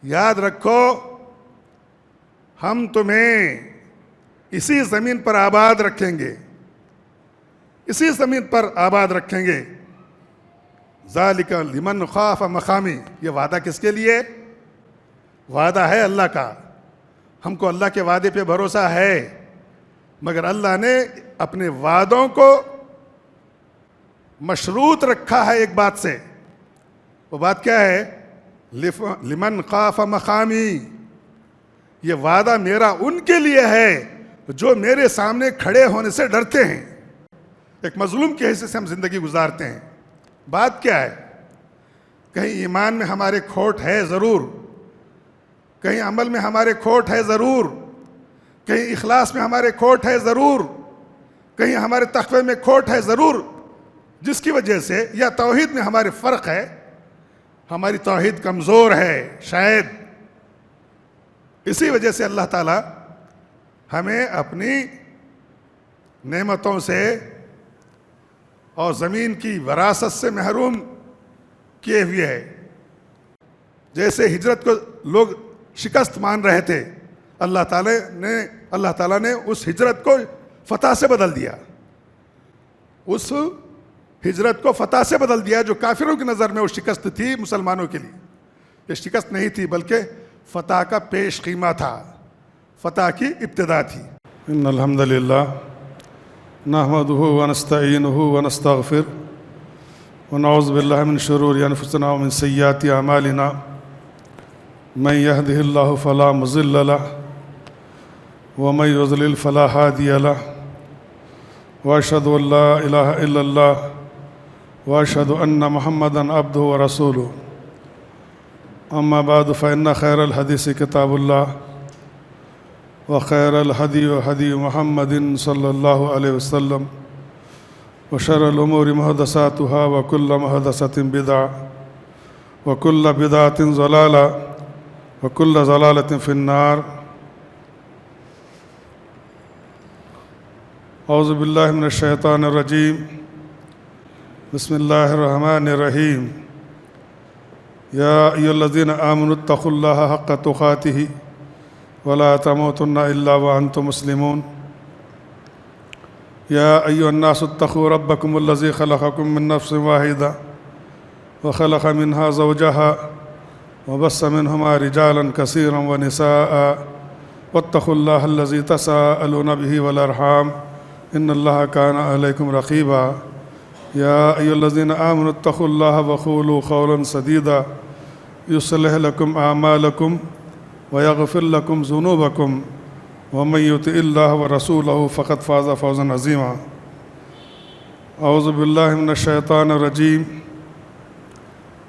یاد رکھو ہم تمہیں اسی زمین پر آباد رکھیں گے، اسی زمین پر آباد رکھیں گے۔ ذالک لمن خاف مقامی، یہ وعدہ کس کے لیے؟ وعدہ ہے اللہ کا۔ ہم کو اللہ کے وعدے پہ بھروسہ ہے، مگر اللہ نے اپنے وعدوں کو مشروط رکھا ہے ایک بات سے۔ وہ بات کیا ہے؟ لمن خاف مقامی، یہ وعدہ میرا ان کے لیے ہے جو میرے سامنے کھڑے ہونے سے ڈرتے ہیں۔ ایک مظلوم کی حیثیت سے ہم زندگی گزارتے ہیں۔ بات کیا ہے؟ کہیں ایمان میں ہمارے کھوٹ ہے ضرور، کہیں عمل میں ہمارے کھوٹ ہے ضرور، کہیں اخلاص میں ہمارے کھوٹ ہے ضرور، کہیں ہمارے تقوی میں کھوٹ ہے ضرور، جس کی وجہ سے یا توحید میں ہمارے فرق ہے، ہماری توحید کمزور ہے شاید، اسی وجہ سے اللہ تعالیٰ ہمیں اپنی نعمتوں سے اور زمین کی وراثت سے محروم کیے ہوئے ہے۔ جیسے ہجرت کو لوگ شکست مان رہے تھے، اللہ تعالیٰ نے اس ہجرت کو فتح سے بدل دیا، اس ہجرت کو فتح سے بدل دیا جو کافروں کی نظر میں وہ شکست تھی، مسلمانوں کے لیے یہ شکست نہیں تھی بلکہ فتح کا پیش خیمہ تھا، فتح کی ابتدا تھی۔ ان الحمد للہ نحمده ونستعینه ونستغفر ونعوذ باللہ من شرور انفسنا ومن سیئات اعمالنا من يهده الله فلا مضل له ومن يضلل فلا هادي له واشهد ان لا اله الا الله واشهد ان محمدا عبده ورسوله اما بعد فان خير الحديث كتاب الله وخير الهدي هدي محمد صلى الله عليه وسلم وشر الامور محدثاتها وكل محدثة بدعة وكل بدعة ضلالة وكل ضلالة في النار۔ اعوذ باللہ من الشیطان الرجیم، بسم اللہ الرحمن الرحیم۔ یا ایھا الذین آمنوا اتقوا اللہ حق تقاتہ ولا تموتن الا وانتم مسلمون۔ یا ایھا الناس اتقوا ربکم الذی خلقکم من نفس واحدہ وخلق منها زوجها وبث منهما رجالا كثيرا ونساء واتقوا الله الذي تساءلون به والارحام ان الله كان عليكم رقيبا۔ يا ايها الذين آمنوا اتقوا الله وقولوا قولا سديدا يصلح لكم اعمالكم ويغفر لكم ذنوبكم ومن يطع الله ورسوله فقد فاز فوزا عظيما۔ اعوذ بالله من الشيطان الرجيم،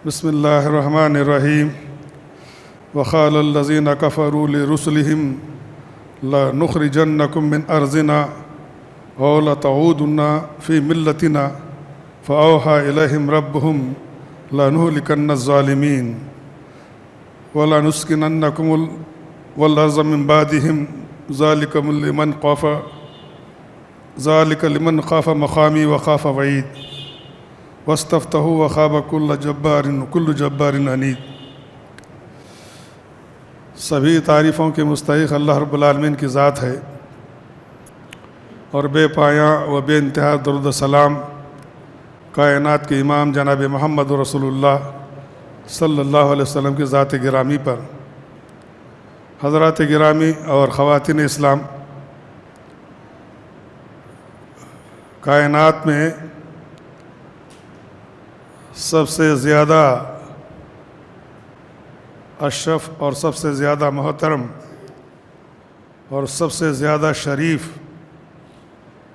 بسم الله الرحمن الرحيم۔ وقال الذين كفروا لرسلهم لنخرجنكم من أرضنا أو لتعودن في ملتنا فأوحى إليهم ربهم لنهلكن الظالمين ولنسكننكم والأرض من بعدهم ذلك لمن خاف مقامي وخاف وعيد واستفتحوا وخاب كل جبار عنيد۔ سبھی تعریفوں کے مستحق اللہ رب العالمین کی ذات ہے، اور بے پایاں و بے انتہا درود و سلام کائنات کے امام جناب محمد رسول اللہ صلی اللہ علیہ وسلم کی ذات گرامی پر۔ حضرات گرامی اور خواتین اسلام، کائنات میں سب سے زیادہ اشرف اور سب سے زیادہ محترم اور سب سے زیادہ شریف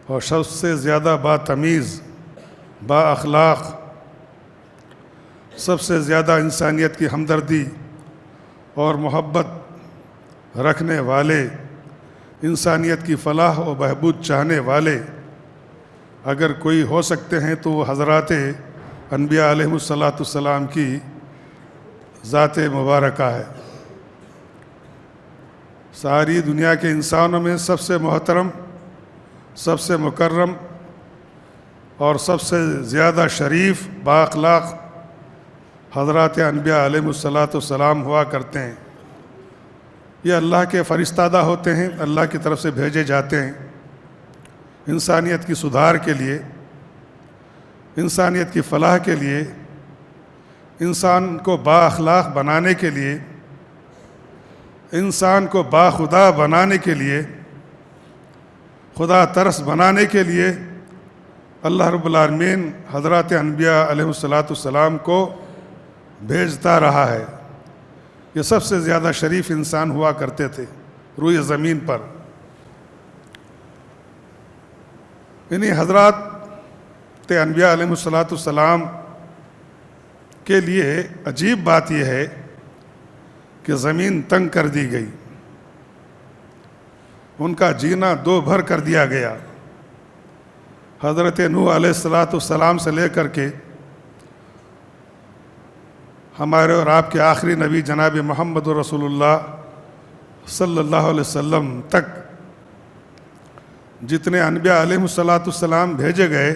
اور سب سے زیادہ باتمیز، با اخلاق، سب سے زیادہ انسانیت کی ہمدردی اور محبت رکھنے والے، انسانیت کی فلاح و بہبود چاہنے والے اگر کوئی ہو سکتے ہیں تو وہ حضرات انبیاء علیہم السلام کی ذات مبارکہ ہے۔ ساری دنیا کے انسانوں میں سب سے محترم، سب سے مکرم اور سب سے زیادہ شریف با اخلاق حضرات انبیاء علیہم السلام ہوا کرتے ہیں۔ یہ اللہ کے فرستادہ ہوتے ہیں، اللہ کی طرف سے بھیجے جاتے ہیں انسانیت کی سدھار کے لیے، انسانیت کی فلاح کے لیے، انسان کو با اخلاق بنانے کے لیے، انسان کو باخدا بنانے کے لیے، خدا ترس بنانے کے لیے اللہ رب العالمین حضرات انبیاء علیہ السلام کو بھیجتا رہا ہے۔ یہ سب سے زیادہ شریف انسان ہوا کرتے تھے روئے زمین پر۔ انہی حضرات انبیاء علیہ السلام کے لیے عجیب بات یہ ہے کہ زمین تنگ کر دی گئی، ان کا جینا دو بھر کر دیا گیا۔ حضرت نوح علیہ السلام سے لے کر کے ہمارے اور آپ کے آخری نبی جناب محمد رسول اللہ صلی اللہ علیہ وسلم تک جتنے انبیاء علیہ السلام بھیجے گئے،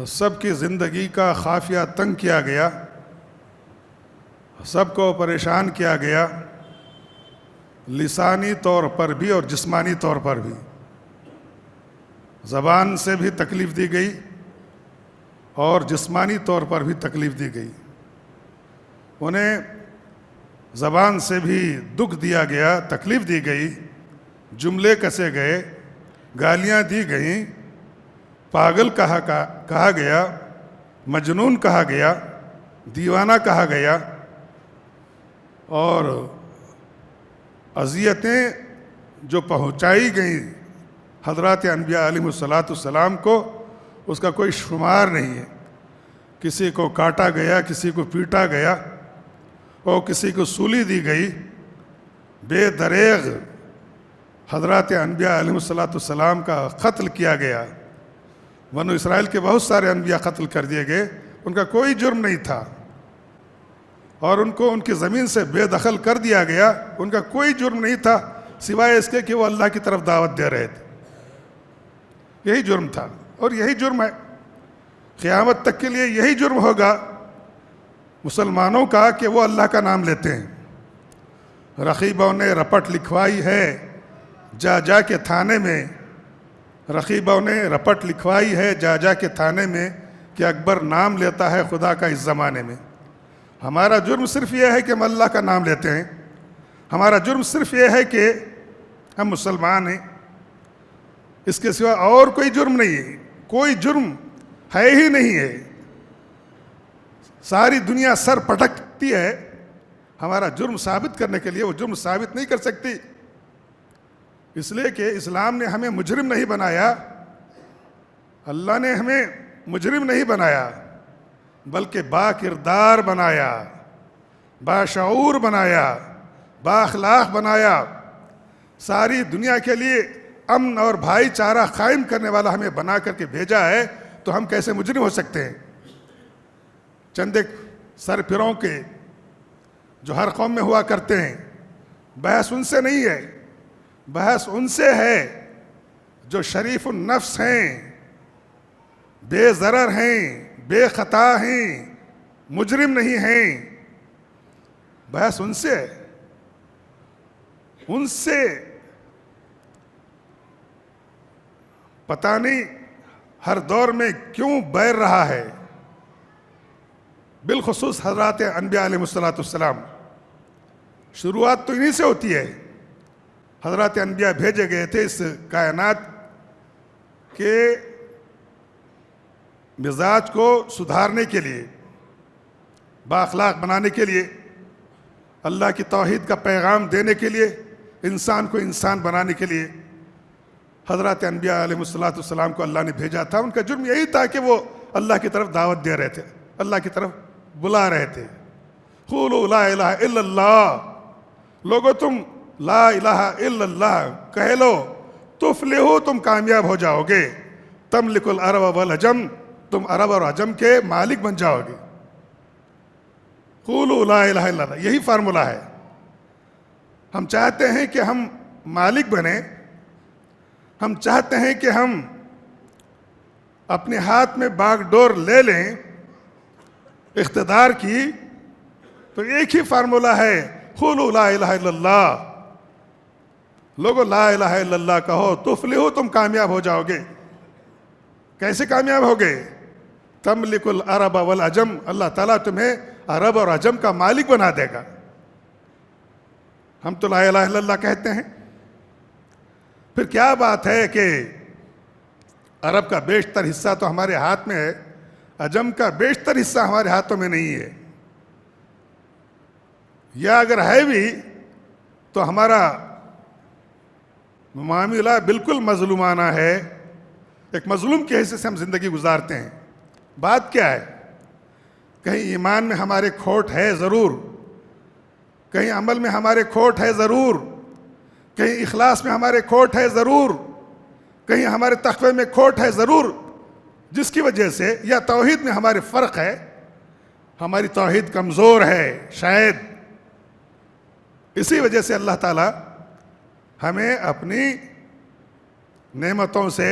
سب کی زندگی کا خافیہ تنگ کیا گیا، سب کو پریشان کیا گیا، لسانی طور پر بھی اور جسمانی طور پر بھی۔ زبان سے بھی تکلیف دی گئی اور جسمانی طور پر بھی تکلیف دی گئی۔ انہیں زبان سے بھی دکھ دیا گیا، تکلیف دی گئی، جملے کسے گئے، گالیاں دی گئیں، پاگل کہا گیا، مجنون کہا گیا، دیوانہ کہا گیا، اور اذیتیں جو پہنچائی گئیں حضرات انبیاء علیہ السلام کو، اس کا کوئی شمار نہیں ہے۔ کسی کو کاٹا گیا، کسی کو پیٹا گیا، اور کسی کو سولی دی گئی۔ بے دریغ حضرات انبیاء علیہ السلام کا قتل کیا گیا۔ بنو اسرائیل کے بہت سارے انبیاء قتل کر دیے گئے، ان کا کوئی جرم نہیں تھا، اور ان کو ان کی زمین سے بے دخل کر دیا گیا۔ ان کا کوئی جرم نہیں تھا سوائے اس کے کہ وہ اللہ کی طرف دعوت دے رہے تھے۔ یہی جرم تھا اور یہی جرم ہے، قیامت تک کے لیے یہی جرم ہوگا مسلمانوں کا کہ وہ اللہ کا نام لیتے ہیں۔ رقیبوں نے رپٹ لکھوائی ہے جا کے تھانے میں، رقیبوں نے رپٹ لکھوائی ہے جا کے تھانے میں کہ اکبر نام لیتا ہے خدا کا اس زمانے میں۔ ہمارا جرم صرف یہ ہے کہ ہم اللہ کا نام لیتے ہیں، ہمارا جرم صرف یہ ہے کہ ہم مسلمان ہیں، اس کے سوا اور کوئی جرم نہیں ہے، کوئی جرم ہے ہی نہیں ہے۔ ساری دنیا سر پٹکتی ہے ہمارا جرم ثابت کرنے کے لیے، وہ جرم ثابت نہیں کر سکتی، اس لیے کہ اسلام نے ہمیں مجرم نہیں بنایا، اللہ نے ہمیں مجرم نہیں بنایا، بلکہ با کردار بنایا، باشعور بنایا، با اخلاق بنایا۔ ساری دنیا کے لیے امن اور بھائی چارہ قائم کرنے والا ہمیں بنا کر کے بھیجا ہے، تو ہم کیسے مجرم ہو سکتے ہیں؟ چند ایک سرپروں کے جو ہر قوم میں ہوا کرتے ہیں، بحث ان سے نہیں ہے، بحث ان سے ہے جو شریف النفس ہیں، بے ضرر ہیں، بے خطا ہیں، مجرم نہیں ہیں۔ بحث ان سے ہے، ان سے پتہ نہیں ہر دور میں کیوں بیر رہا ہے، بالخصوص حضرات انبیاء علیہ السلام۔ شروعات تو انہی سے ہوتی ہے۔ حضرات انبیاء بھیجے گئے تھے اس کائنات کے مزاج کو سدھارنے کے لیے، با اخلاق بنانے کے لیے، اللہ کی توحید کا پیغام دینے کے لیے، انسان کو انسان بنانے کے لیے حضرات انبیاء علیہ السلام کو اللہ نے بھیجا تھا۔ ان کا جرم یہی تھا کہ وہ اللہ کی طرف دعوت دے رہے تھے، اللہ کی طرف بلا رہے تھے۔ قولوا لا الہ الا اللہ، لوگو تم لا الہ الا اللہ کہہ لو، تفلحو، تم کامیاب ہو جاؤ گے، تملک العرب والعجم، تم عرب اور عجم کے مالک بن جاؤ گے۔ قولوا لا الہ الا اللہ، یہی فارمولہ ہے۔ ہم چاہتے ہیں کہ ہم مالک بنیں، ہم چاہتے ہیں کہ ہم اپنے ہاتھ میں باغ ڈور لے لیں اقتدار کی، تو ایک ہی فارمولہ ہے، قولوا لا الہ الا اللہ، لوگو لا الہ الا اللہ کہو تفلحوا، تم کامیاب ہو جاؤ گے۔ کیسے کامیاب ہوگے؟ تملک العرب والعجم، اللہ تعالیٰ تمہیں عرب اور عجم کا مالک بنا دے گا۔ ہم تو لا الہ الا اللہ کہتے ہیں، پھر کیا بات ہے کہ عرب کا بیشتر حصہ تو ہمارے ہاتھ میں ہے، عجم کا بیشتر حصہ ہمارے ہاتھوں میں نہیں ہے، یا اگر ہے بھی تو ہمارا معاملہ بالکل مظلومانہ ہے، ایک مظلوم کی حیثیت سے ہم زندگی گزارتے ہیں۔ بات کیا ہے؟ کہیں ایمان میں ہمارے کھوٹ ہے ضرور، کہیں عمل میں ہمارے کھوٹ ہے ضرور، کہیں اخلاص میں ہمارے کھوٹ ہے ضرور، کہیں ہمارے تقوی میں کھوٹ ہے ضرور، جس کی وجہ سے یا توحید میں ہمارے فرق ہے، ہماری توحید کمزور ہے شاید، اسی وجہ سے اللہ تعالیٰ ہمیں اپنی نعمتوں سے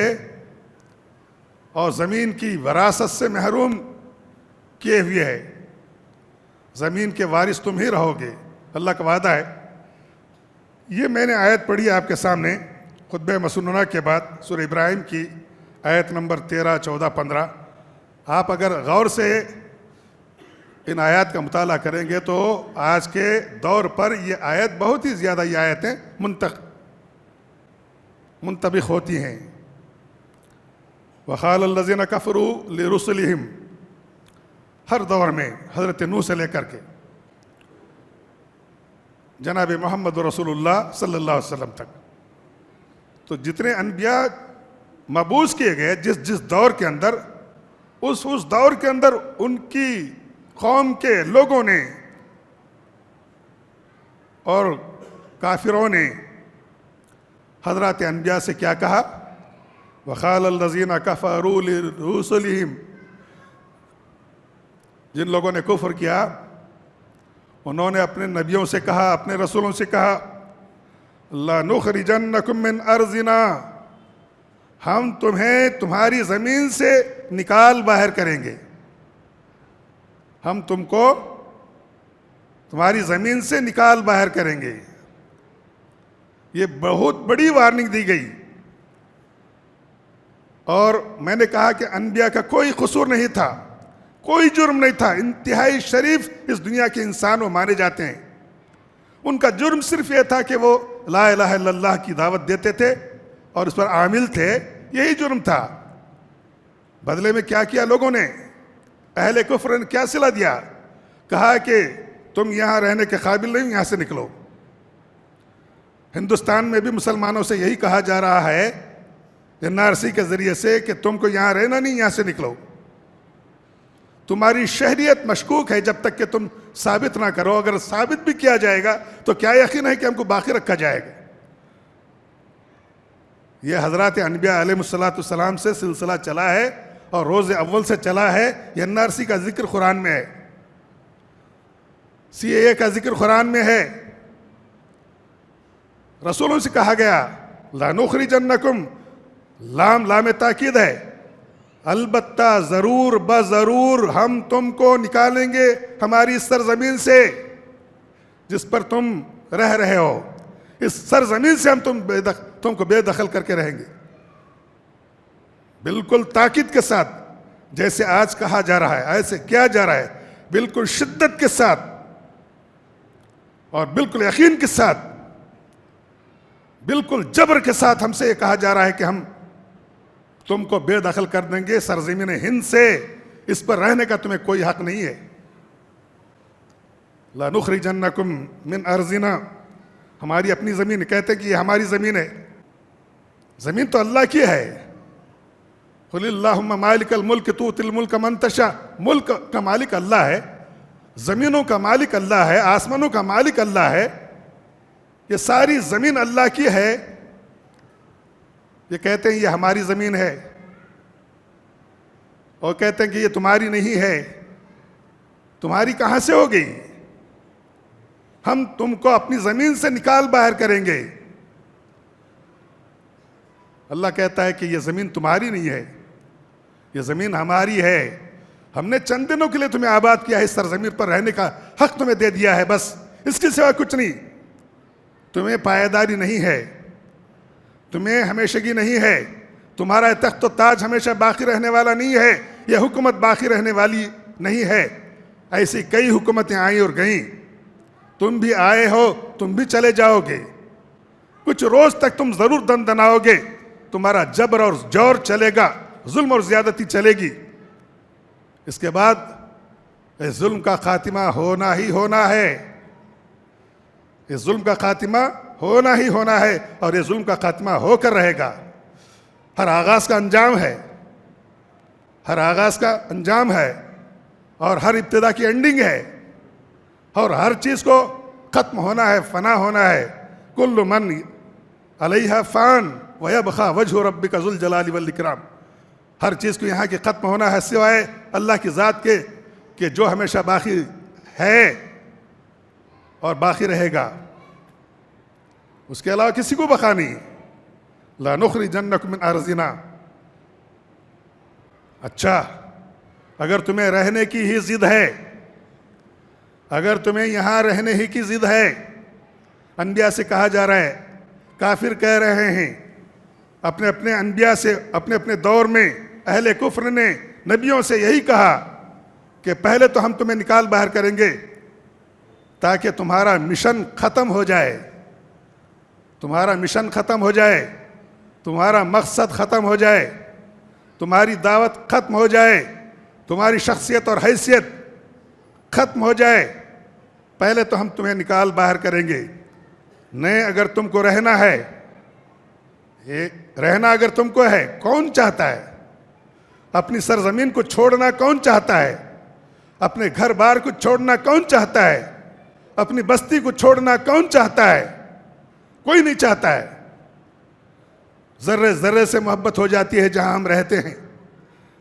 اور زمین کی وراثت سے محروم کیے ہوئے ہے۔ زمین کے وارث تم ہی رہو گے، اللہ کا وعدہ ہے۔ یہ میں نے آیت پڑھی آپ کے سامنے خطبہ مسنونہ کے بعد، سورہ ابراہیم کی آیت نمبر 13، 14، 15۔ آپ اگر غور سے ان آیات کا مطالعہ کریں گے تو آج کے دور پر یہ آیت بہت ہی زیادہ یہ آیتیں منطبق ہوتی ہیں۔ وقال الذین کفروا لرسلہم، ہر دور میں حضرت نوح سے لے کر کے جناب محمد رسول اللہ صلی اللہ علیہ وسلم تک، تو جتنے انبیاء مبعوث کیے گئے جس دور کے اندر، اس دور کے اندر ان کی قوم کے لوگوں نے اور کافروں نے حضرات انبیاء سے کیا کہا؟ وقال الذین کفروا لرسلہم، جن لوگوں نے کفر کیا انہوں نے اپنے نبیوں سے کہا، اپنے رسولوں سے کہا، لَنُخْرِجَنَّكُم مِّنْ أَرْضِنَا، ہم تمہیں تمہاری زمین سے نکال باہر کریں گے، ہم تم کو تمہاری زمین سے نکال باہر کریں گے۔ یہ بہت بڑی وارننگ دی گئی، اور میں نے کہا کہ انبیاء کا کوئی قصور نہیں تھا، کوئی جرم نہیں تھا، انتہائی شریف اس دنیا کے انسان وہ مانے جاتے ہیں۔ ان کا جرم صرف یہ تھا کہ وہ لا الہ الا اللہ کی دعوت دیتے تھے اور اس پر عامل تھے، یہی جرم تھا۔ بدلے میں کیا کیا لوگوں نے؟ اہل کفر نے کیا صلہ دیا؟ کہا کہ تم یہاں رہنے کے قابل نہیں، یہاں سے نکلو۔ ہندوستان میں بھی مسلمانوں سے یہی کہا جا رہا ہے این آر سی کے ذریعے سے کہ تم کو یہاں رہنا نہیں، یہاں سے نکلو۔ تمہاری شہریت مشکوک ہے جب تک کہ تم ثابت نہ کرو، اگر ثابت بھی کیا جائے گا تو کیا یقین ہے کہ ہم کو باقی رکھا جائے گا؟ یہ حضرات انبیاء علیہ السلام سے سلسلہ چلا ہے اور روز اول سے چلا ہے۔ یہ این آر سی کا ذکر قرآن میں ہے، سی اے اے کا ذکر قرآن میں ہے، رسولوں سے کہا گیا لَنُخْرِجَنَّكُمْ، لام تاکید ہے، البتہ ضرور بضرور ہم تم کو نکالیں گے ہماری اس سرزمین سے جس پر تم رہ رہے ہو، اس سرزمین سے ہم تم کو بے دخل کر کے رہیں گے۔ بالکل تاکید کے ساتھ، جیسے آج کہا جا رہا ہے، ایسے کیا جا رہا ہے، بالکل شدت کے ساتھ اور بالکل یقین کے ساتھ، بالکل جبر کے ساتھ ہم سے یہ کہا جا رہا ہے کہ ہم تم کو بے دخل کر دیں گے سرزمین ہند سے، اس پر رہنے کا تمہیں کوئی حق نہیں ہے۔ لَنُخْرِجَنَّكُم مِّنْ أَرْضِنَا، ہماری اپنی زمین، کہتے کہ یہ ہماری زمین ہے، زمین تو اللہ کی ہے۔ قُلِ اللَّهُمَّ مَالِكَ الْمُلْكِ تُؤْتِي الْمُلْكَ مَن تَشَاءُ، ملک کا مالک اللہ ہے، زمینوں کا مالک اللہ ہے، آسمانوں کا مالک اللہ ہے، یہ ساری زمین اللہ کی ہے۔ یہ کہتے ہیں یہ ہماری زمین ہے، اور کہتے ہیں کہ یہ تمہاری نہیں ہے۔ تمہاری کہاں سے ہو گئی؟ ہم تم کو اپنی زمین سے نکال باہر کریں گے۔ اللہ کہتا ہے کہ یہ زمین تمہاری نہیں ہے، یہ زمین ہماری ہے، ہم نے چند دنوں کے لیے تمہیں آباد کیا ہے، اس سرزمین پر رہنے کا حق تمہیں دے دیا ہے، بس اس کے سوا کچھ نہیں. تمہیں پائیداری نہیں ہے, تمہیں ہمیشگی نہیں ہے, تمہارا تخت و تاج ہمیشہ باقی رہنے والا نہیں ہے, یہ حکومت باقی رہنے والی نہیں ہے. ایسی کئی حکومتیں آئیں اور گئیں, تم بھی آئے ہو, تم بھی چلے جاؤ گے. کچھ روز تک تم ضرور دندناؤ گے, تمہارا جبر اور جور چلے گا, ظلم اور زیادتی چلے گی. اس کے بعد اس ظلم کا خاتمہ ہونا ہی ہونا ہے, اس ظلم کا خاتمہ ہونا ہی ہونا ہے, اور یہ ظلم کا خاتمہ ہو کر رہے گا. ہر آغاز کا انجام ہے, ہر آغاز کا انجام ہے, اور ہر ابتدا کی اینڈنگ ہے, اور ہر چیز کو ختم ہونا ہے, فنا ہونا ہے. کل من علیہا فان ویبقی وجہ ربک ذو الجلال والاکرام. ہر چیز کو یہاں کی ختم ہونا ہے سوائے اللہ کی ذات کے, کہ جو ہمیشہ باقی ہے اور باقی رہے گا. اس کے علاوہ کسی کو بقا نہیں. لا نخرجنکم من ارضنا. اچھا, اگر تمہیں رہنے کی ہی ضد ہے, اگر تمہیں یہاں رہنے ہی کی ضد ہے, انبیاء سے کہا جا رہا ہے, کافر کہہ رہے ہیں اپنے اپنے انبیاء سے, اپنے اپنے دور میں اہل کفر نے نبیوں سے یہی کہا کہ پہلے تو ہم تمہیں نکال باہر کریں گے تاکہ تمہارا مشن ختم ہو جائے, تمہارا مشن ختم ہو جائے, تمہارا مقصد ختم ہو جائے, تمہاری دعوت ختم ہو جائے, تمہاری شخصیت اور حیثیت ختم ہو جائے. پہلے تو ہم تمہیں نکال باہر کریں گے. نہیں, اگر تم کو رہنا ہے, رہنا اگر تم کو ہے, کون چاہتا ہے اپنی سرزمین کو چھوڑنا؟ کون چاہتا ہے اپنے گھر بار کو چھوڑنا؟ کون چاہتا ہے اپنی بستی کو چھوڑنا؟ کون چاہتا ہے؟ کوئی نہیں چاہتا ہے. ذرے ذرے سے محبت ہو جاتی ہے جہاں ہم رہتے ہیں,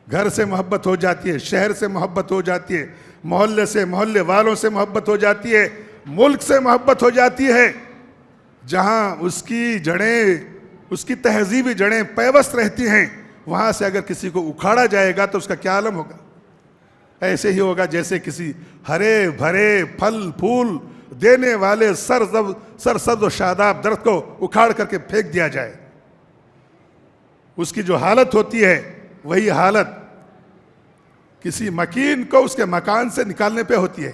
گھر سے محبت ہو جاتی ہے, شہر سے محبت ہو جاتی ہے, محلے سے, محلے والوں سے محبت ہو جاتی ہے, ملک سے محبت ہو جاتی ہے. جہاں اس کی جڑیں, اس کی تہذیبی جڑیں پیوست رہتی ہیں, وہاں سے اگر کسی کو اکھاڑا جائے گا تو اس کا کیا عالم ہوگا؟ ایسے ہی ہوگا جیسے کسی ہرے بھرے پھل پھول دینے والے سرسبز و شاداب درخت کو اکھاڑ کر کے پھینک دیا جائے. اس کی جو حالت ہوتی ہے وہی حالت کسی مکین کو اس کے مکان سے نکالنے پہ ہوتی ہے.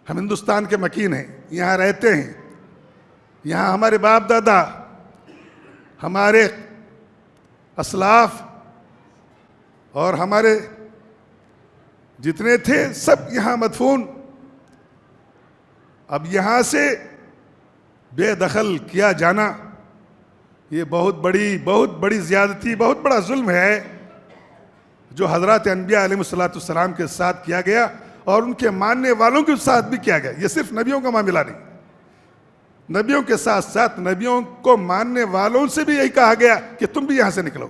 ہم ہندوستان کے مکین ہیں, یہاں رہتے ہیں, یہاں ہمارے باپ دادا, ہمارے اسلاف اور ہمارے جتنے تھے سب یہاں مدفون. اب یہاں سے بے دخل کیا جانا یہ بہت بڑی زیادتی, بہت بڑا ظلم ہے جو حضرات انبیاء علیہ السلام کے ساتھ کیا گیا اور ان کے ماننے والوں کے ساتھ بھی کیا گیا. یہ صرف نبیوں کا معاملہ نہیں, نبیوں کے ساتھ ساتھ نبیوں کو ماننے والوں سے بھی یہی کہا گیا کہ تم بھی یہاں سے نکلو.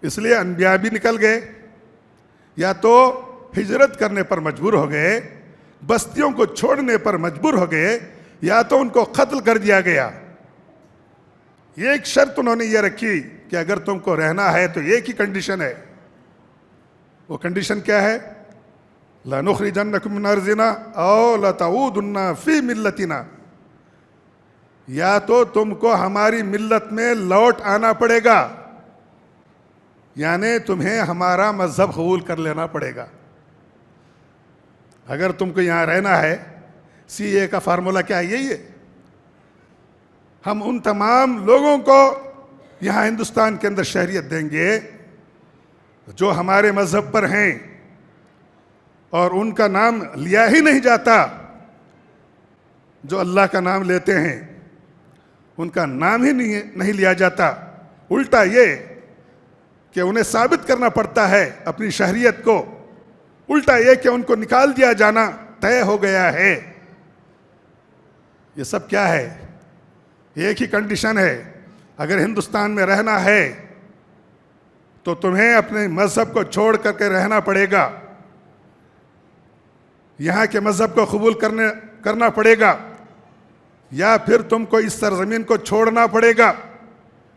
اس لیے انبیاء بھی نکل گئے, یا تو ہجرت کرنے پر مجبور ہو گئے, بستیوں کو چھوڑنے پر مجبور ہو گئے, یا تو ان کو قتل کر دیا گیا. یہ ایک شرط انہوں نے یہ رکھی کہ اگر تم کو رہنا ہے تو ایک ہی کنڈیشن ہے. وہ کنڈیشن کیا ہے؟ لَنُخْرِجَنَّكُم مِّنْ أَرْضِنَا أَوْ لَتَعُودُنَّ فِي مِلَّتِنَا. یا تو تم کو ہماری ملت میں لوٹ آنا پڑے گا, یعنی تمہیں ہمارا مذہب قبول کر لینا پڑے گا. اگر تم کو یہاں رہنا ہے, سی اے کا فارمولا کیا ہے؟ یہی ہے. ہم ان تمام لوگوں کو یہاں ہندوستان کے اندر شہریت دیں گے جو ہمارے مذہب پر ہیں اور ان کا نام لیا ہی نہیں جاتا. جو اللہ کا نام لیتے ہیں ان کا نام ہی نہیں لیا جاتا. الٹا یہ کہ انہیں ثابت کرنا پڑتا ہے اپنی شہریت کو. الٹا یہ کہ ان کو نکال دیا جانا طے ہو گیا ہے. یہ سب کیا ہے؟ ایک ہی کنڈیشن ہے. اگر ہندوستان میں رہنا ہے تو تمہیں اپنے مذہب کو چھوڑ کر کے رہنا پڑے گا, یہاں کے مذہب کو قبول کرنا پڑے گا, یا پھر تم کو اس سرزمین کو چھوڑنا پڑے گا.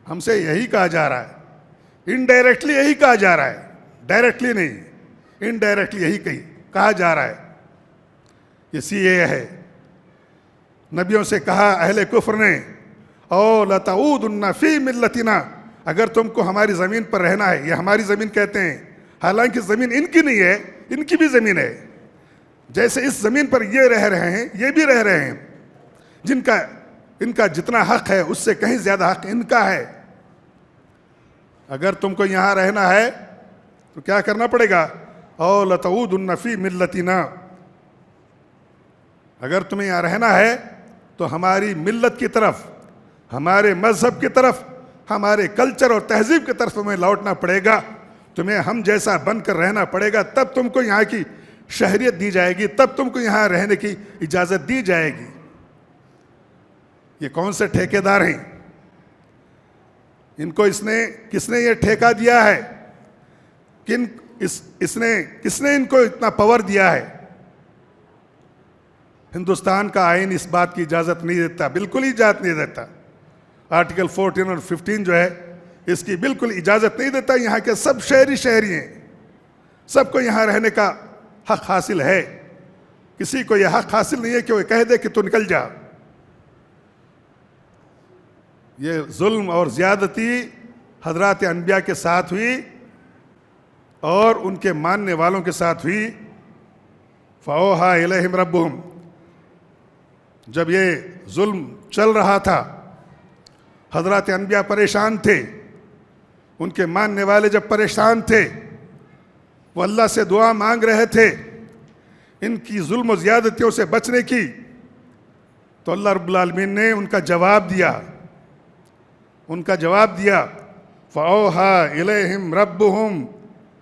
ہم سے یہی کہا جا رہا ہے, انڈائریکٹلی یہی کہا جا رہا ہے, ڈائریکٹلی نہیں, انڈائریکٹلی یہی کہی کہا جا رہا ہے، یہ سی اے ہے۔ نبیوں سے کہا اہل کفر نے، او لتعودن فی ملتنا، اگر تم کو ہماری زمین پر رہنا ہے، یہ ہماری زمین کہتے ہیں، حالانکہ زمین ان کی نہیں ہے، ان کی بھی زمین ہے۔ جیسے اس زمین پر یہ رہ رہے ہیں، یہ بھی رہ رہے ہیں، ان کا جتنا حق ہے اس سے کہیں زیادہ حق ان کا ہے۔ اگر تم کو یہاں رہنا ہے تو کیا کرنا پڑے گا؟ او لتعودن فی ملتنا، اگر تمہیں یہاں رہنا ہے تو ہماری ملت کی طرف، ہمارے مذہب کی طرف، ہمارے کلچر اور تہذیب کی طرف تمہیں لوٹنا پڑے گا، تمہیں ہم جیسا بن کر رہنا پڑے گا، تب تم کو یہاں کی شہریت دی جائے گی، تب تم کو یہاں رہنے کی اجازت دی جائے گی۔ یہ کون سے ٹھیکیدار ہیں؟ ان کو کس نے یہ ٹھیکہ دیا ہے؟ کس نے ان کو اتنا پاور دیا ہے؟ ہندوستان کا آئین اس بات کی اجازت نہیں دیتا، بالکل اجازت نہیں دیتا۔ آرٹیکل 14 اور 15 جو ہے اس کی بالکل اجازت نہیں دیتا۔ یہاں کے سب شہری ہیں، سب کو یہاں رہنے کا حق حاصل ہے، کسی کو یہ حق حاصل نہیں ہے کہ وہ کہہ دے کہ تو نکل جا۔ یہ ظلم اور زیادتی حضرات انبیاء کے ساتھ ہوئی اور ان کے ماننے والوں کے ساتھ ہوئی۔ فَأَوْحَىٰ إِلَيْهِمْ رَبُّهُمْ، جب یہ ظلم چل رہا تھا، حضرات انبیاء پریشان تھے، ان کے ماننے والے جب پریشان تھے، وہ اللہ سے دعا مانگ رہے تھے ان کی ظلم و زیادتیوں سے بچنے کی، تو اللہ رب العالمین نے ان کا جواب دیا، فَأَوْحَىٰ إِلَيْهِمْ رَبُّهُمْ،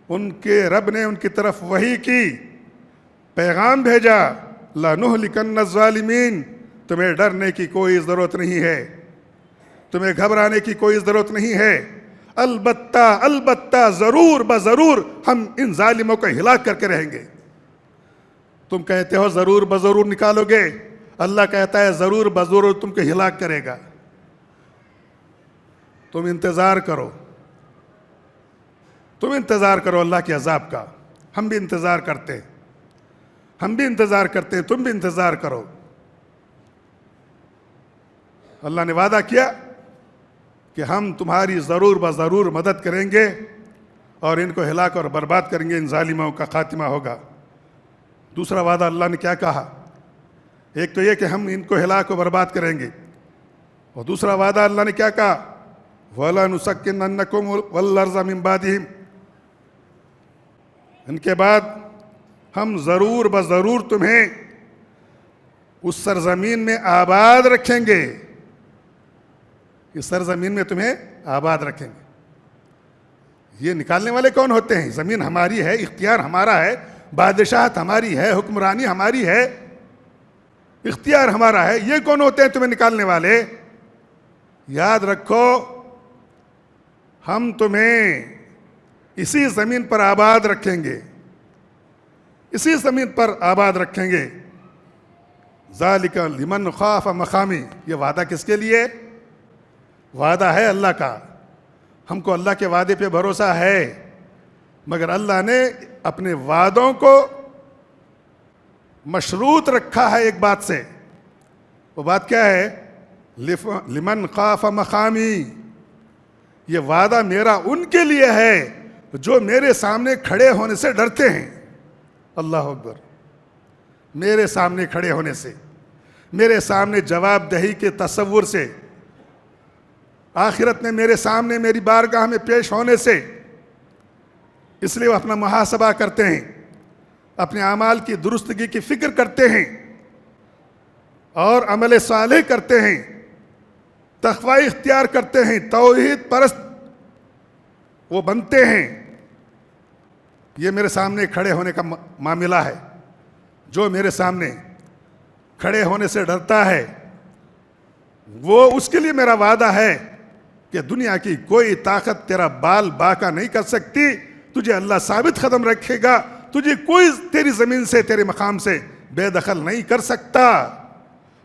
ان کے رب نے ان کی طرف وحی کی، پیغام بھیجا، لَنُهْلِكَنَّ الظَّالِمِينَ، تمہیں ڈرنے کی کوئی ضرورت نہیں ہے، تمہیں گھبرانے کی کوئی ضرورت نہیں ہے، البتہ ضرور بضرور ہم ان ظالموں کو ہلاک کر کے رہیں گے۔ تم کہتے ہو ضرور بضرور نکالو گے، اللہ کہتا ہے ضرور بضرور تم کو ہلاک کرے گا، تم انتظار کرو اللہ کے عذاب کا۔ ہم بھی انتظار کرتے ہیں، تم بھی انتظار کرو۔ اللہ نے وعدہ کیا کہ ہم تمہاری ضرور بضرور مدد کریں گے اور ان کو ہلاک اور برباد کریں گے، ان ظالموں کا خاتمہ ہوگا۔ دوسرا وعدہ اللہ نے کیا کہا؟ ایک تو یہ کہ ہم ان کو ہلاک و برباد کریں گے، اور دوسرا وعدہ اللہ نے کیا کہا؟ وَلَنُسَكِّنَنَّكُمُ وَالْأَرْضَ مِن بَعْدِهِمْ، ان کے بعد ہم ضرور بضرور تمہیں اس سرزمین میں آباد رکھیں گے، اس سرزمین میں تمہیں آباد رکھیں گے۔ یہ نکالنے والے کون ہوتے ہیں؟ زمین ہماری ہے، اختیار ہمارا ہے، بادشاہت ہماری ہے، حکمرانی ہماری ہے، اختیار ہمارا ہے۔ یہ کون ہوتے ہیں تمہیں نکالنے والے؟ یاد رکھو، ہم تمہیں اسی زمین پر آباد رکھیں گے، اسی زمین پر آباد رکھیں گے۔ ذالک لمن خاف مقامی، یہ وعدہ کس کے لیے؟ وعدہ ہے اللہ کا، ہم کو اللہ کے وعدے پہ بھروسہ ہے، مگر اللہ نے اپنے وعدوں کو مشروط رکھا ہے ایک بات سے۔ وہ بات کیا ہے؟ لمن خاف مقامی، یہ وعدہ میرا ان کے لیے ہے جو میرے سامنے کھڑے ہونے سے ڈرتے ہیں۔ اللہ اکبر، میرے سامنے کھڑے ہونے سے، میرے سامنے جواب دہی کے تصور سے، آخرت میں میرے سامنے میری بارگاہ میں پیش ہونے سے، اس لیے وہ اپنا محاسبہ کرتے ہیں، اپنے اعمال کی درستگی کی فکر کرتے ہیں اور عمل صالح کرتے ہیں، تقوی اختیار کرتے ہیں، توحید پرست وہ بنتے ہیں۔ یہ میرے سامنے کھڑے ہونے کا معاملہ ہے۔ جو میرے سامنے کھڑے ہونے سے ڈرتا ہے، وہ اس کے لیے میرا وعدہ ہے کہ دنیا کی کوئی طاقت تیرا بال باکا نہیں کر سکتی، تجھے اللہ ثابت قدم رکھے گا، تجھے کوئی تیری زمین سے، تیرے مقام سے بے دخل نہیں کر سکتا۔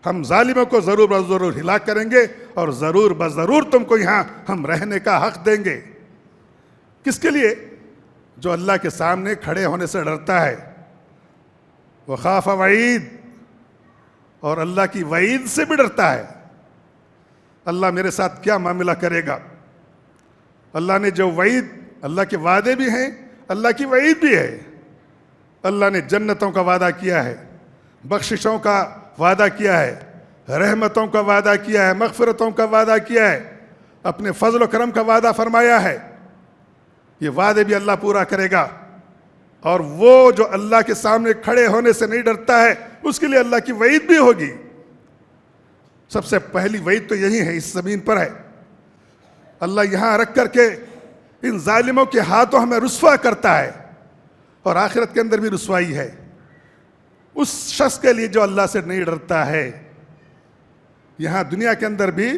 ہم ظالموں کو ضرور بضرور ہلاک کریں گے اور ضرور بضرور تم کو یہاں ہم رہنے کا حق دیں گے۔ کس کے لیے؟ جو اللہ کے سامنے کھڑے ہونے سے ڈرتا ہے، وخاف وعید، اور اللہ کی وعید سے بھی ڈرتا ہے، اللہ میرے ساتھ کیا معاملہ کرے گا۔ اللہ نے جو وعید، اللہ کے وعدے بھی ہیں، اللہ کی وعید بھی ہے۔ اللہ نے جنتوں کا وعدہ کیا ہے، بخششوں کا وعدہ کیا ہے، رحمتوں کا وعدہ کیا ہے، مغفرتوں کا وعدہ کیا ہے، اپنے فضل و کرم کا وعدہ فرمایا ہے۔ یہ وعدے بھی اللہ پورا کرے گا، اور وہ جو اللہ کے سامنے کھڑے ہونے سے نہیں ڈرتا ہے اس کے لیے اللہ کی وعید بھی ہوگی۔ سب سے پہلی وعید تو یہی ہے، اس زمین پر ہے۔ اللہ یہاں رکھ کر کے ان ظالموں کے ہاتھوں ہمیں رسوا کرتا ہے، اور آخرت کے اندر بھی رسوائی ہے اس شخص کے لیے جو اللہ سے نہیں ڈرتا ہے۔ یہاں دنیا کے اندر بھی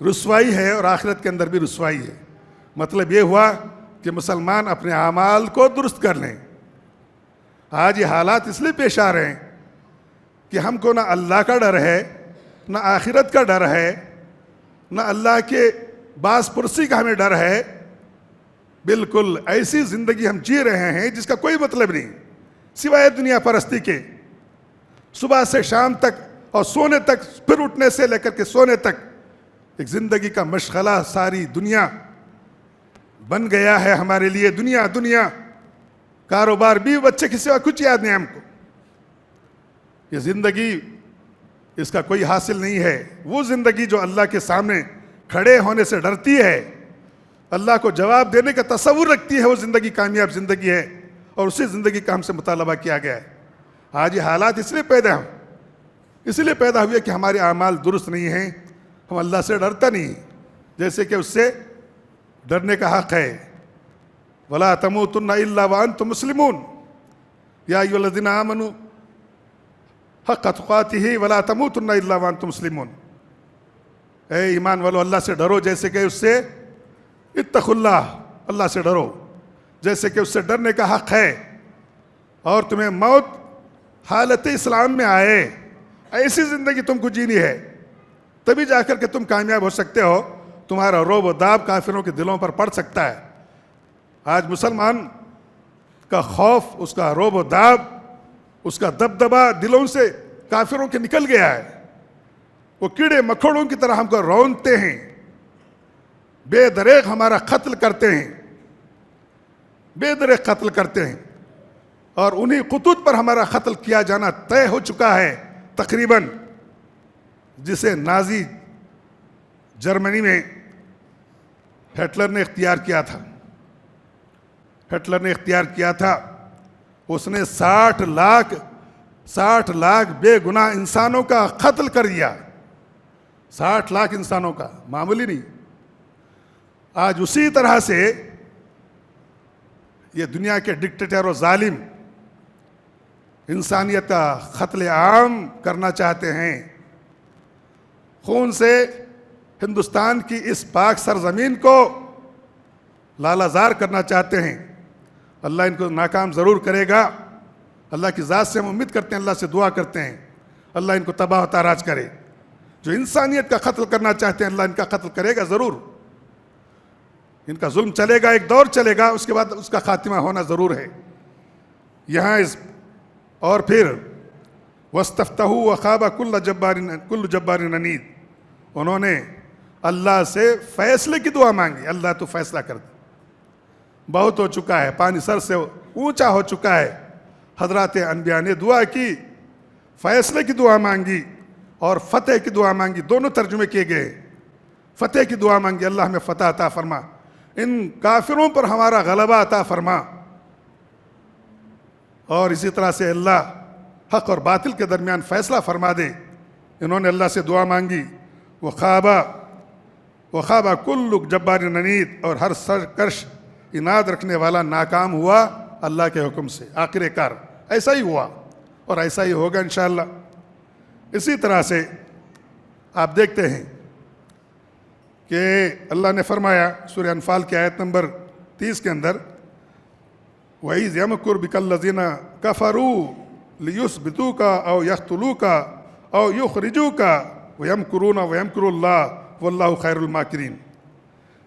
رسوائی ہے اور آخرت کے اندر بھی رسوائی ہے۔ مطلب یہ ہوا کہ مسلمان اپنے اعمال کو درست کر لیں۔ آج یہ حالات اس لیے پیش آ رہے ہیں کہ ہم کو نہ اللہ کا ڈر ہے، نہ آخرت کا ڈر ہے، نہ اللہ کے باز پرسی کا ہمیں ڈر ہے۔ بالکل ایسی زندگی ہم جی رہے ہیں جس کا کوئی مطلب نہیں سوائے دنیا پرستی کے۔ صبح سے شام تک اور سونے تک، پھر اٹھنے سے لے کر کے سونے تک ایک زندگی کا مشغلہ ساری دنیا بن گیا ہے ہمارے لیے۔ دنیا دنیا، کاروبار، بھی بچے کے سوا کچھ یاد نہیں ہم کو۔ یہ زندگی اس کا کوئی حاصل نہیں ہے۔ وہ زندگی جو اللہ کے سامنے کھڑے ہونے سے ڈرتی ہے، اللہ کو جواب دینے کا تصور رکھتی ہے، وہ زندگی کامیاب زندگی ہے، اور اسی زندگی کا ہم سے مطالبہ کیا گیا ہے۔ آج یہ حالات اس لیے پیدا ہوئے کہ ہمارے اعمال درست نہیں ہیں، ہم اللہ سے ڈرتا نہیں، جیسے کہ اس سے ڈرنے کا حق ہے۔ وَلَا تَمُوتُنَّ إِلَّا وَأَنْتُمْ مُسْلِمُونَ يَا أَيُّهَا الَّذِينَ آمَنُوا حَقَّ تُقَاتِهِ وَلَا تَمُوتُنَّ إِلَّا وَأَنْتُمْ مُسْلِمُونَ۔ اے ایمان والو، اللہ سے ڈرو جیسے کہ اس سے اتقوا اللہ، اللہ سے ڈرو جیسے کہ اس سے ڈرنے کا حق ہے، اور تمہیں موت حالت اسلام میں آئے، ایسی زندگی تم کو جینی ہے، تبھی جا کر کے تم کامیاب ہو سکتے ہو۔ تمہارا روب و داب کافروں کے دلوں پر پڑ سکتا ہے۔ آج مسلمان کا خوف، اس کا روب و داب، اس کا دبدبا دلوں سے کافروں کے نکل گیا ہے۔ وہ کیڑے مکوڑوں کی طرح ہم کو رونتے ہیں، بے دریغ ہمارا قتل کرتے ہیں، بے دریغ قتل کرتے ہیں، اور انہی خطوط پر ہمارا قتل کیا جانا طے ہو چکا ہے تقریباً، جسے نازی جرمنی میں ہٹلر نے اختیار کیا تھا۔ اس نے 60 لاکھ بے گناہ انسانوں کا قتل کر دیا۔ 60 لاکھ انسانوں کا، معمولی نہیں۔ آج اسی طرح سے یہ دنیا کے ڈکٹیٹر و ظالم انسانیت کا قتل عام کرنا چاہتے ہیں، خون سے ہندوستان کی اس پاک سرزمین کو لالہزار کرنا چاہتے ہیں۔ اللہ ان کو ناکام ضرور کرے گا۔ اللہ کی ذات سے ہم امید کرتے ہیں، اللہ سے دعا کرتے ہیں اللہ ان کو تباہ و تاراج کرے۔ جو انسانیت کا قتل کرنا چاہتے ہیں، اللہ ان کا قتل کرے گا ضرور۔ ان کا ظلم چلے گا، ایک دور چلے گا، اس کے بعد اس کا خاتمہ ہونا ضرور ہے۔ یہاں اور پھر وَاسْتَفْتَحُوا وَخَابَ كُلُّ جَبَّارٍ عَنِيدٍ، انہوں نے اللہ سے فیصلے کی دعا مانگی۔ اللہ تو فیصلہ کر دے، بہت ہو چکا ہے، پانی سر سے اونچا ہو چکا ہے۔ حضرات انبیاء نے دعا کی، فیصلے کی دعا مانگی اور فتح کی دعا مانگی، دونوں ترجمے کیے گئے۔ فتح کی دعا مانگی، اللہ ہمیں فتح عطا فرما، ان کافروں پر ہمارا غلبہ عطا فرما، اور اسی طرح سے اللہ حق اور باطل کے درمیان فیصلہ فرما دے۔ انہوں نے اللہ سے دعا مانگی۔ وَخَابَ كُلُّ جَبَّارٍ عَنِيدٍ، اور ہر سرکش اناد رکھنے والا ناکام ہوا اللہ کے حکم سے۔ آخر کار ایسا ہی ہوا اور ایسا ہی ہوگا انشاءاللہ۔ اسی طرح سے آپ دیکھتے ہیں کہ اللہ نے فرمایا سورہ انفال کی آیت نمبر 30 کے اندر، وَإِذْ يَمْكُرُ بِكَ الَّذِينَ كَفَرُوا لِيُثْبِتُوكَ أَوْ يَقْتُلُوكَ أَوْ يُخْرِجُوكَ وَيَمْكُرُونَ وَيَمْكُرُ اللَّهُ وَاللَّهُ خَيْرُ الْمَاكِرِينَ۔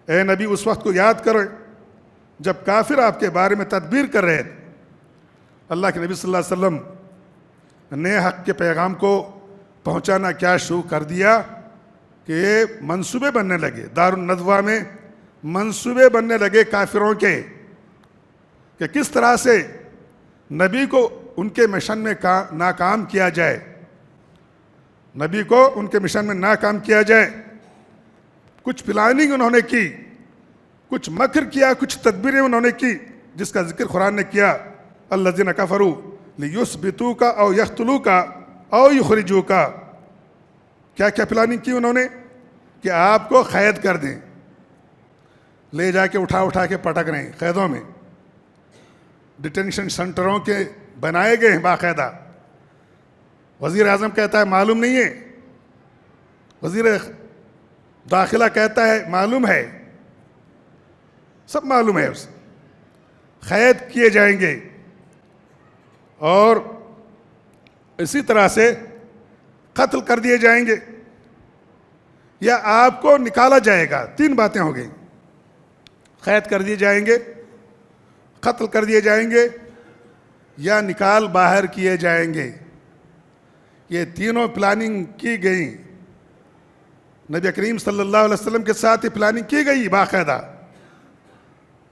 اے نبی اس وقت کو یاد کریں جب کافر آپ کے بارے میں تدبیر کر رہے تھے، اللہ کے نبی صلی اللہ علیہ وسلم نے حق کے پیغام کو پہنچانا کیا شروع کر دیا کہ منصوبے بننے لگے، دار الندوہ میں منصوبے بننے لگے کافروں کے کہ کس طرح سے نبی کو ان کے مشن میں ناکام کیا جائے، نبی کو ان کے مشن میں ناکام کیا جائے۔ کچھ پلاننگ انہوں نے کی، کچھ مکر کیا، کچھ تدبیریں انہوں نے کی، جس کا ذکر قرآن نے کیا، الذین کفروا لیثبتوک او یقتلوک او یخرجوک۔ کیا کیا پلاننگ کی انہوں نے کہ آپ کو قید کر دیں، لے جا کے اٹھا کے پٹک رہے ہیں قیدوں میں، ڈیٹینشن سینٹروں کے بنائے گئے ہیں باقاعدہ۔ وزیر اعظم کہتا ہے معلوم نہیں ہے، وزیر داخلہ کہتا ہے معلوم ہے، سب معلوم ہے، اسے قید کیے جائیں گے اور اسی طرح سے قتل کر دیے جائیں گے یا آپ کو نکالا جائے گا۔ تین باتیں ہو گئیں، قید کر دیے جائیں گے، قتل کر دیے جائیں گے یا نکال باہر کیے جائیں گے۔ یہ تینوں پلاننگ کی گئی، نبی کریم صلی اللہ علیہ وسلم کے ساتھ یہ پلاننگ کی گئی باقاعدہ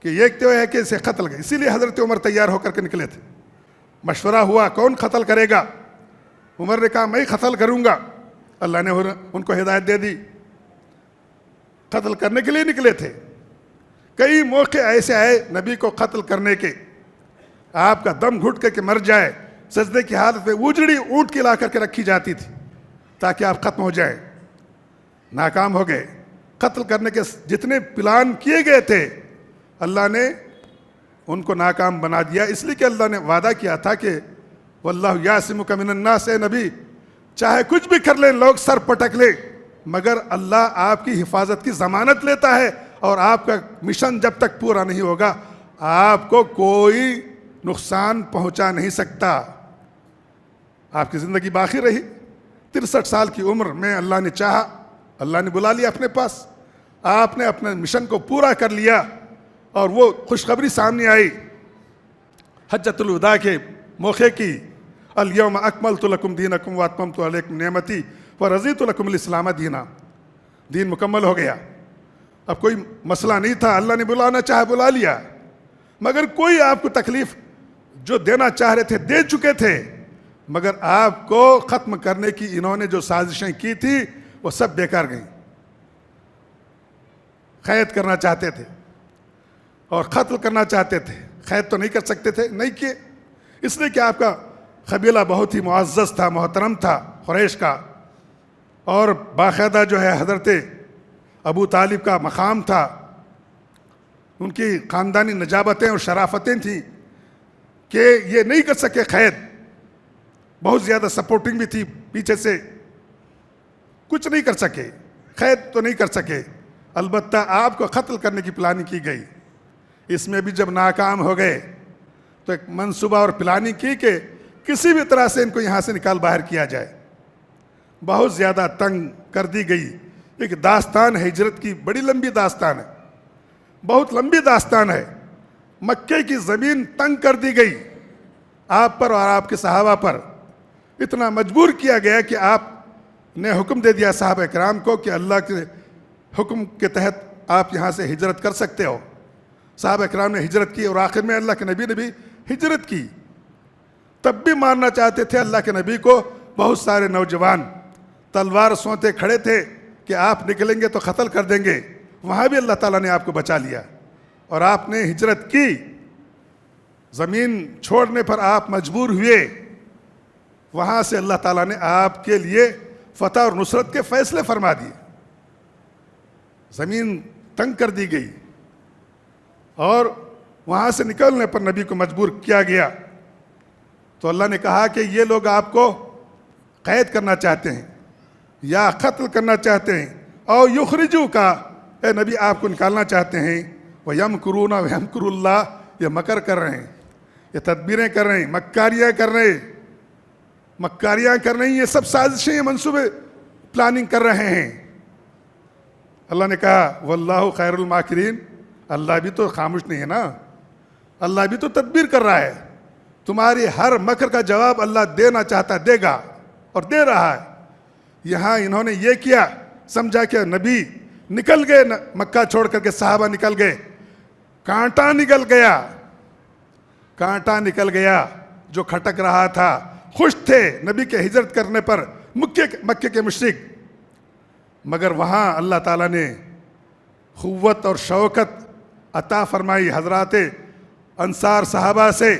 کہ ایک تو ہے کہ اسے قتل کرے۔ اسی لیے حضرت عمر تیار ہو کر کے نکلے تھے، مشورہ ہوا کون قتل کرے گا، عمر نے کہا میں قتل کروں گا، اللہ نے ان کو ہدایت دے دی، قتل کرنے کے لیے نکلے تھے۔ کئی موقع ایسے آئے نبی کو قتل کرنے کے، آپ کا دم گھٹ کے مر جائے، سجدے کی حالت میں اجڑی اونٹ کی لا کر کے رکھی جاتی تھی تاکہ آپ ختم ہو جائیں، ناکام ہو گئے۔ قتل کرنے کے جتنے پلان کیے گئے تھے اللہ نے ان کو ناکام بنا دیا، اس لیے کہ اللہ نے وعدہ کیا تھا کہ واللہ یعصمک من الناس، اے نبی چاہے کچھ بھی کر لیں، لوگ سر پٹک لیں، مگر اللہ آپ کی حفاظت کی ضمانت لیتا ہے اور آپ کا مشن جب تک پورا نہیں ہوگا آپ کو کوئی نقصان پہنچا نہیں سکتا۔ آپ کی زندگی باقی رہی، 63 سال کی عمر میں اللہ نے چاہا، اللہ نے بلا لیا اپنے پاس، آپ نے اپنے مشن کو پورا کر لیا اور وہ خوشخبری سامنے آئی حجۃ الوداع کے موقع کی، الیوم اکملت لکم دینکم واتممت علیکم نعمتی ورضیت لکم الاسلام دینا، دین مکمل ہو گیا، اب کوئی مسئلہ نہیں تھا، اللہ نے بلانا چاہا بلا لیا، مگر کوئی آپ کو تکلیف جو دینا چاہ رہے تھے دے چکے تھے، مگر آپ کو ختم کرنے کی انہوں نے جو سازشیں کی تھی وہ سب بیکار گئیں۔ قید کرنا چاہتے تھے اور قتل کرنا چاہتے تھے، قید تو نہیں کر سکتے تھے، نہیں کیے، اس لیے کہ آپ کا قبیلہ بہت ہی معزز تھا، محترم تھا قریش کا، اور باقاعدہ جو ہے حضرت ابو طالب کا مقام تھا، ان کی خاندانی نجابتیں اور شرافتیں تھیں کہ یہ نہیں کر سکے قید، بہت زیادہ سپورٹنگ بھی تھی پیچھے سے، کچھ نہیں کر سکے، قید تو نہیں کر سکے، البتہ آپ کو قتل کرنے کی پلاننگ کی گئی۔ اس میں بھی جب ناکام ہو گئے تو ایک منصوبہ اور پلاننگ کی کہ کسی بھی طرح سے ان کو یہاں سے نکال باہر کیا جائے، بہت زیادہ تنگ کر دی گئی۔ ایک داستان ہے ہجرت کی، بڑی لمبی داستان ہے، بہت لمبی داستان ہے۔ مکے کی زمین تنگ کر دی گئی آپ پر اور آپ کے صحابہ پر، اتنا مجبور کیا گیا کہ آپ نے حکم دے دیا صحابہ کرام کو کہ اللہ کے حکم کے تحت آپ یہاں سے ہجرت کر سکتے ہو۔ صحابہ کرام نے ہجرت کی اور آخر میں اللہ کے نبی نے بھی ہجرت کی۔ تب بھی مارنا چاہتے تھے اللہ کے نبی کو، بہت سارے نوجوان تلوار سونتے کھڑے تھے کہ آپ نکلیں گے تو قتل کر دیں گے، وہاں بھی اللہ تعالیٰ نے آپ کو بچا لیا اور آپ نے ہجرت کی۔ زمین چھوڑنے پر آپ مجبور ہوئے، وہاں سے اللہ تعالیٰ نے آپ کے لیے فتح اور نصرت کے فیصلے فرما دیے۔ زمین تنگ کر دی گئی اور وہاں سے نکلنے پر نبی کو مجبور کیا گیا، تو اللہ نے کہا کہ یہ لوگ آپ کو قید کرنا چاہتے ہیں یا قتل کرنا چاہتے ہیں، اور یخرجو کا، اے نبی آپ کو نکالنا چاہتے ہیں، وَيَمْكُرُونَ وَيَمْكُرُ اللَّهُ، یہ مکر کر رہے ہیں، یہ تدبیریں کر رہے ہیں، مکاریاں کر رہے ہیں، یہ سب سازشیں، یہ منصوبے پلاننگ کر رہے ہیں۔ اللہ نے کہا وَاللَّهُ خَيْرُ الْمَاكِرِينَ، اللہ بھی تو خاموش نہیں ہے نا، اللہ بھی تو تدبیر کر رہا ہے، تمہاری ہر مکر کا جواب اللہ دینا چاہتا دے گا اور دے رہا ہے۔ یہاں انہوں نے یہ کیا، سمجھا کہ نبی نکل گئے مکہ چھوڑ کر کے، صحابہ نکل گئے، کانٹا نکل گیا، کانٹا نکل گیا جو کھٹک رہا تھا۔ خوش تھے نبی کے ہجرت کرنے پر مکے کے مشرک، مگر وہاں اللہ تعالیٰ نے قوت اور شوکت عطا فرمائی۔ حضرات انصار صحابہ سے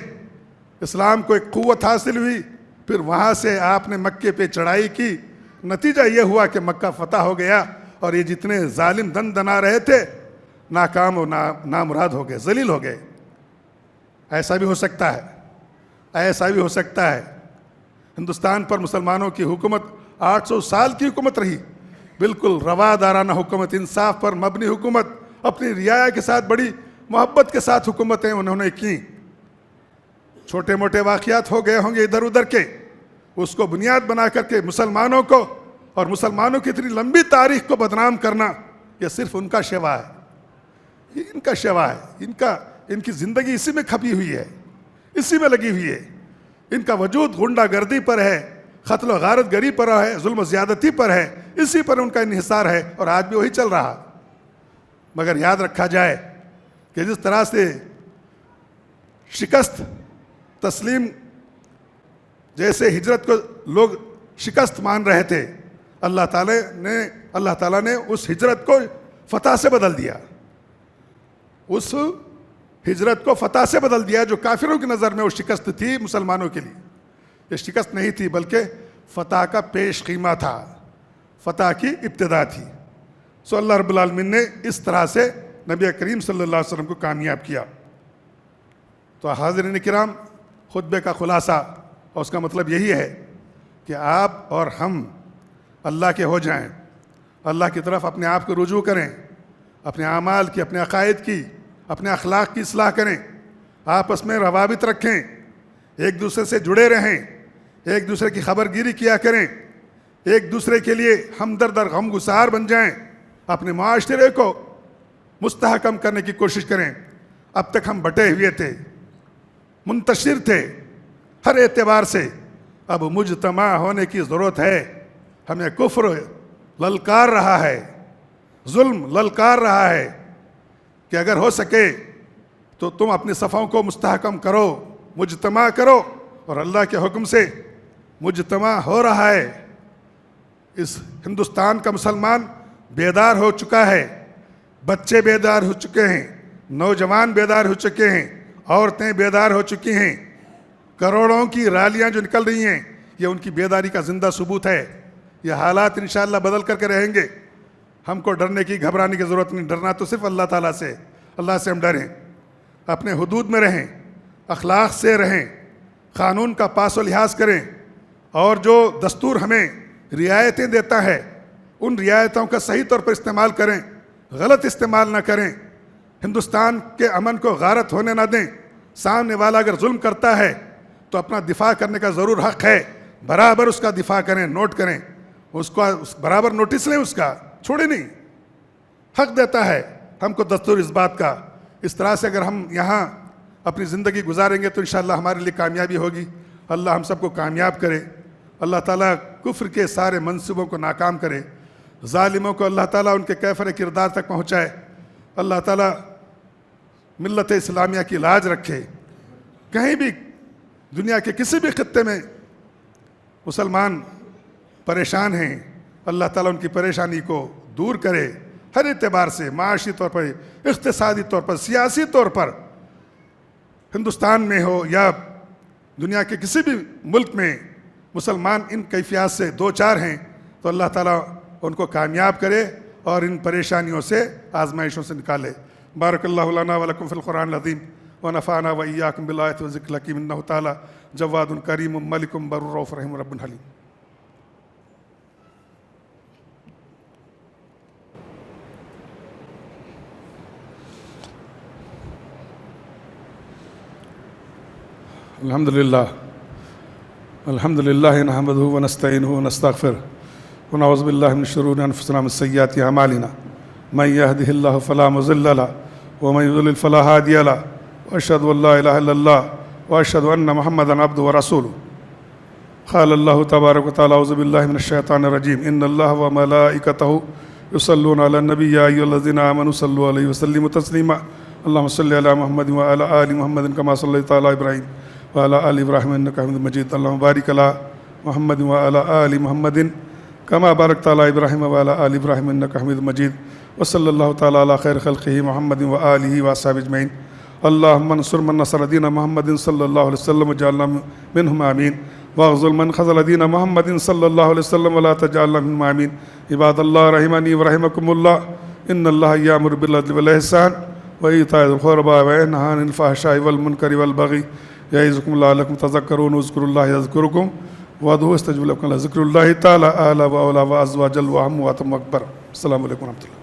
اسلام کو ایک قوت حاصل ہوئی، پھر وہاں سے آپ نے مکے پہ چڑھائی کی، نتیجہ یہ ہوا کہ مکہ فتح ہو گیا، اور یہ جتنے ظالم دن دنا رہے تھے ناکام و نامراد ہو گئے، ذلیل ہو گئے۔ ایسا بھی ہو سکتا ہے، ایسا بھی ہو سکتا ہے۔ ہندوستان پر مسلمانوں کی حکومت 800 سال کی حکومت رہی، بالکل روادارانہ حکومت، انصاف پر مبنی حکومت، اپنی رعایا کے ساتھ بڑی محبت کے ساتھ حکومتیں انہوں نے کی۔ چھوٹے موٹے واقعات ہو گئے ہوں گے ادھر ادھر کے، اس کو بنیاد بنا کر کے مسلمانوں کو اور مسلمانوں کی اتنی لمبی تاریخ کو بدنام کرنا، یہ صرف ان کا شیوا ہے، یہ ان کا شیوا ہے، ان کی زندگی اسی میں کھپی ہوئی ہے، اسی میں لگی ہوئی ہے۔ ان کا وجود غنڈہ گردی پر ہے، قتل و غارت گری پر ہے، ظلم و زیادتی پر ہے، اسی پر ان کا انحصار ہے، اور آج بھی وہی چل رہا۔ مگر یاد رکھا جائے کہ جس طرح سے شکست تسلیم، جیسے ہجرت کو لوگ شکست مان رہے تھے، اللہ تعالیٰ نے اس ہجرت کو فتح سے بدل دیا، اس ہجرت کو فتح سے بدل دیا، جو کافروں کی نظر میں وہ شکست تھی، مسلمانوں کے لیے یہ شکست نہیں تھی، بلکہ فتح کا پیش خیمہ تھا، فتح کی ابتدا تھی۔ سو اللہ رب العالمین نے اس طرح سے نبی کریم صلی اللہ علیہ وسلم کو کامیاب کیا۔ تو حاضرین کرام، خطبے کا خلاصہ اور اس کا مطلب یہی ہے کہ آپ اور ہم اللہ کے ہو جائیں، اللہ کی طرف اپنے آپ کو رجوع کریں، اپنے اعمال کی، اپنے عقائد کی، اپنے اخلاق کی اصلاح کریں، آپس میں روابط رکھیں، ایک دوسرے سے جڑے رہیں، ایک دوسرے کی خبر گیری کیا کریں، ایک دوسرے کے لیے ہمدرد اور غم گسار بن جائیں، اپنے معاشرے کو مستحکم کرنے کی کوشش کریں۔ اب تک ہم بٹے ہوئے تھے، منتشر تھے ہر اعتبار سے، اب مجتمع ہونے کی ضرورت ہے۔ ہمیں کفر للکار رہا ہے، ظلم للکار رہا ہے کہ اگر ہو سکے تو تم اپنی صفوں کو مستحکم کرو، مجتمع کرو، اور اللہ کے حکم سے مجتمع ہو رہا ہے۔ اس ہندوستان کا مسلمان بیدار ہو چکا ہے، بچے بیدار ہو چکے ہیں، نوجوان بیدار ہو چکے ہیں، عورتیں بیدار ہو چکی ہیں، کروڑوں کی ریلیاں جو نکل رہی ہیں، یہ ان کی بیداری کا زندہ ثبوت ہے۔ یہ حالات انشاءاللہ بدل کر کے رہیں گے، ہم کو ڈرنے کی، گھبرانے کی ضرورت نہیں، ڈرنا تو صرف اللہ تعالیٰ سے، اللہ سے ہم ڈریں، اپنے حدود میں رہیں، اخلاق سے رہیں، قانون کا پاس و لحاظ کریں، اور جو دستور ہمیں رعایتیں دیتا ہے ان رعایتوں کا صحیح طور پر استعمال کریں، غلط استعمال نہ کریں، ہندوستان کے امن کو غارت ہونے نہ دیں۔ سامنے والا اگر ظلم کرتا ہے تو اپنا دفاع کرنے کا ضرور حق ہے، برابر اس کا دفاع کریں، نوٹ کریں، اس کو برابر نوٹس لیں، اس کا چھوڑے نہیں، حق دیتا ہے ہم کو دستور اس بات کا۔ اس طرح سے اگر ہم یہاں اپنی زندگی گزاریں گے تو انشاءاللہ ہمارے لیے کامیابی ہوگی۔ اللہ ہم سب کو کامیاب کرے، اللہ تعالیٰ کفر کے سارے منصوبوں کو ناکام کرے، ظالموں کو اللہ تعالیٰ ان کے کیفر کردار تک پہنچائے، اللہ تعالیٰ ملت اسلامیہ کی لاج رکھے۔ کہیں بھی دنیا کے کسی بھی خطے میں مسلمان پریشان ہیں، اللہ تعالیٰ ان کی پریشانی کو دور کرے، ہر اعتبار سے، معاشی طور پر، اقتصادی طور پر، سیاسی طور پر، ہندوستان میں ہو یا دنیا کے کسی بھی ملک میں مسلمان ان کیفیات سے دو چار ہیں تو اللہ تعالیٰ ان کو کامیاب کرے اور ان پریشانیوں سے، آزمائشوں سے نکالے۔ بارک اللہ لنا ولکم فی القرآن العظیم ونفعنا وإیاکم بالآیات والذکر الحکیم انہ تعالیٰ جواد کریم ملک بر رؤوف رحیم رب حلیم۔ الحمد للہ نحمدہ ونستعینہ ونستغفرہ ونعوذ باللہ من شرور انفسنا ومن سیئات اعمالنا من یہدہ اللہ فلا مضل لہ ومن یضلل فلا ہادی لہ واشہد ان لا الہ الا اللہ وأشهد أن محمدا عبده ورسوله. قال الله تبارك وتعالى: أعوذ بالله من الشيطان الرجيم. إن الله وملائكته يصلون على النبي يا أيها الذين آمنوا صلوا عليه وسلموا تسليما. اللهم صل على محمد وعلى آل محمد كما صليت على إبراهيم وعلى آل إبراهيم إنك حميد مجيد. اللهم بارك على محمد وعلى آل محمد كما باركت على إبراهيم وعلى آل إبراهيم إنك حميد مجيد. وصلى الله تعالى على خير خلقه محمد وآله وأصحابه أجمعين. اللهم انصر من نصر دين محمد صلى الله عليه وسلم وجعلنا منهم آمين. واغزل من خذل دين محمد صلى الله عليه وسلم ولا تجعلنا منهم آمين. عباد الله رحمني ورحمكم الله. إن الله يأمر بالعدل والإحسان وإيتاء ذي القربى وينهى عن الفحشاء والمنكر والبغي يعظكم لعلكم تذكرون. اذكروا الله يذكركم وادعوه يستجب لكم. ذكر الله تعالى أعلى وأولى وأعز وأجل وأهم وأتم وأكبر. السلام عليكم ورحمة الله.